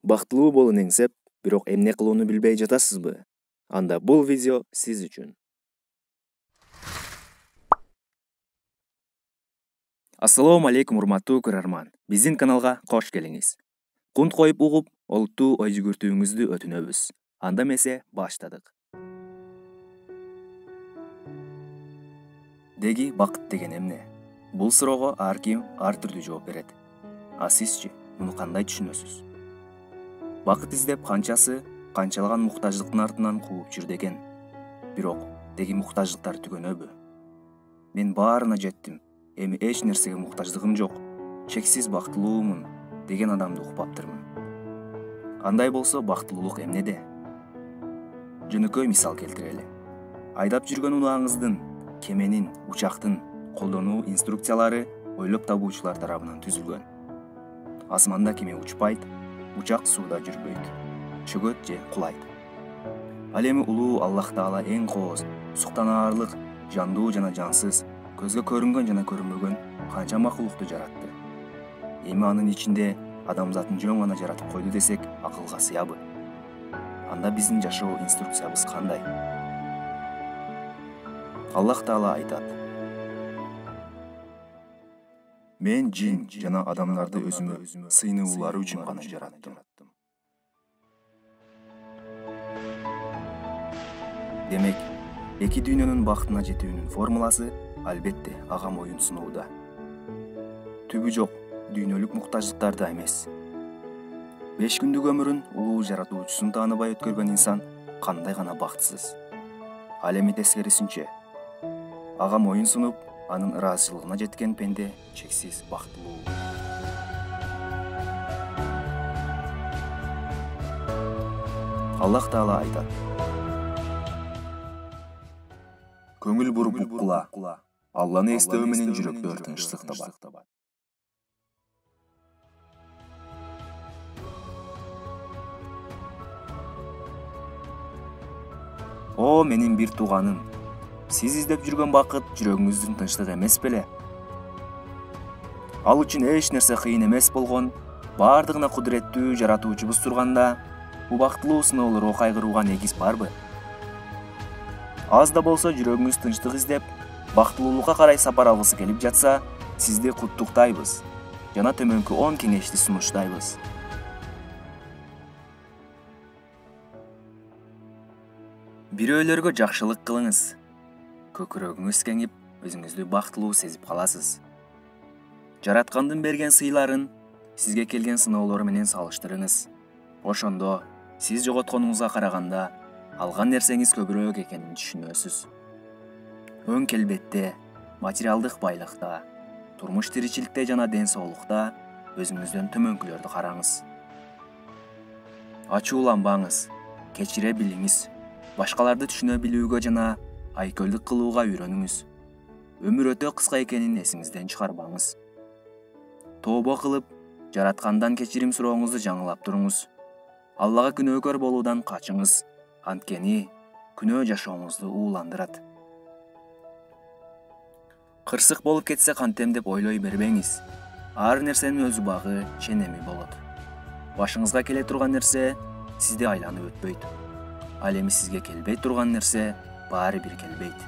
Бактылуу болуун эңсеп, бирок эмне кылууну билбей жатасызбы? Анда бул видео сиз үчүн. Ассалому алейкум, урматтуу көрөрман. Биздин каналга кош келиңиз. Кунт коюп угуп, олуттуу ой жүгүртүүңүздү өтүнөбүз. Анда эмесе баштадык. Деги бакыт деген эмне? Бул суроого ар ким ар түрдүү жооп берет. А сизчи, муну кандай түшүнөсүз? Бакыт издеп канчалаган муктаждыктын артынан кууп жүрдү экен. Бирок деги муктаждыктар түгөнөбү? Мен баарына жеттим. Эми эч нерсеге муктаждыгым жок. Чексиз бактылуумун деген адамды укпаптырмын. Андай болсо бактылуулук эмнеде? Жөнөкөй мисал келтирели. Айдап жүргөн унааңыздын, кеменин, учактын колдонуу инструкциялары ойлоп табуучулар тарабынан түзүлгөн. Асманда кеме учпайт, учак сууда жүрбөйт, чөгөт же кулайт. Ал эми улуу Аллах Таала эң кооз, суктанаарлык, жандуу жана жансыз, көзгө көрүнгөн жана көрүнбөгөн канча макулукту жаратты. Эми анын ичинде адамзатын жөн гана жаратып койду десек, акылга сыябы? Анда биздин жашоо инструкциябыз кандай? Аллах Таала айтат: Мен жин жана адамдарды өзүмө сыйынуулары үчүн гана жараттым. Демек, эки дүйнөнүн бактына жетүүнүн формуласы албетте ага моюн сыноодо. Түбү жок, дүйнөлүк муктаждыктарда эмес. 5 күндүк өмүрүн улуу жаратуучусун тааныбай өткөргөн инсан кандай гана бактысыз. Ал эми тескерисинче, ага моюн сунуп, анын ыраазычылыгына жеткен пенде чексиз бактылуу. Аллах Таала айтат: Көңүл буруп уккула, Алланы эстөө менен жүрөктөр тынчтык табат. О, менин бир тууганым, сиз издеп жүргөн бакыт жүрөгүңүздүн тынчтыгы эмес беле? Ал үчүн эч нерсе кыйын эмес болгон, баардыгына кудуреттүү жаратуучубуз турганда, бул бактылуу сыноолорго кайгырууга негиз барбы? Аз да болсо жүрөгүңүз тынчтык издеп, бактылуулукка карай сапар алгысы келип жатса, сизди куттуктайбыз жана төмөнкү 10 кеңешти сунуштайбыз. Бирөөлөргө жакшылык кылыңыз. Көкүрөгүңүз кеңип, өзүңүздү бактылуу сезип каласыз. Жараткандын берген сыйларын сизге келген сыноолор менен салыштырыңыз. Ошондо сиз жоготконуңузга караганда алган нерсеңиз көбүрөөк экенин түшүнөсүз. Өң келбетте, материалдык байлыкта, турмуш тиричиликте жана ден соолукта өзүңүздөн төмөнкүлөрдү караңыз. Ачууланбаңыз, кечире билиңиз. Башкаларды түшүнө билүүгө жана айкөлдүк кылууга үйрөнүңүз. Өмүр өтө кыска экенин эсиңизден чыгарбаңыз. Тообо кылып, жараткандан кечирим сурооңузду жаңылап туруңуз. Аллага күнөөкөр болуудан качыңыз, анткени күнөө жашооңузду ууландырат. Кырсык болуп кетсе кантем деп ойлой бербеңиз. Ар нерсенин өз убагы, ченеми болот. Башыңызга келе турган нерсе сизди айланып өтпөйт. Ал эми сизге келбей турган нерсе баары бир келбейт.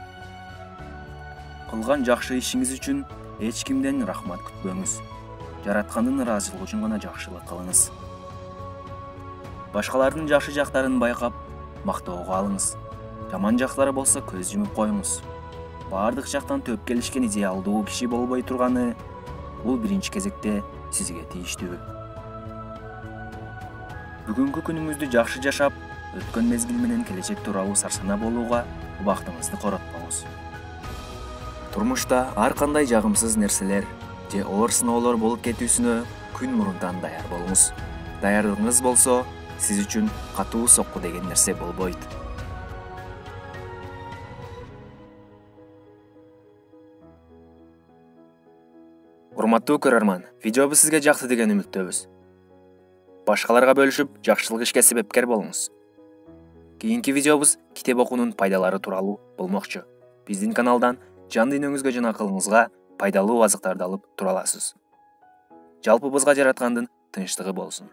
Кылган жакшы ишиңиз үчүн эч кимден рахмат күтпөңүз. Жараткандын ыраазычылыгы үчүн гана жакшылык кылыңыз. Башкалардын жакшы жактарын байкап, мактоого алыңыз. Жаман жактары болсо көз жумуп коюңуз. Баардык жактан төп келишкен идеалдуу киши болбой турганы бул биринчи кезекте сизге тийиштүү. Бүгүнкү күнүңүздү жакшы жашап, өткөн мезгил менен келечек тууралуу сарсана болууга убактыңызды коротпоңуз. Турмушта ар кандай жагымсыз нерселер же оор сыноолор болуп кетүүсүнө күн мурундан даяр болуңуз. Даярдыгыңыз болсо, сиз үчүн катуу сокку деген нерсе болбойт. Урматтуу көрөрман, видеобуз сизге жакты деген үмүттөбүз. Башкаларга бөлүшүп, жакшылык ишке себепкер болуңуз. Кийинки видеобуз китеп окуунун пайдалары тууралуу болмокчу. Биздин каналдан жан дүйнөңүзгө жана акылыңызга пайдалуу азыктарды алып тура аласыз. Жалпыбызга жараткандын тынчтыгы болсун.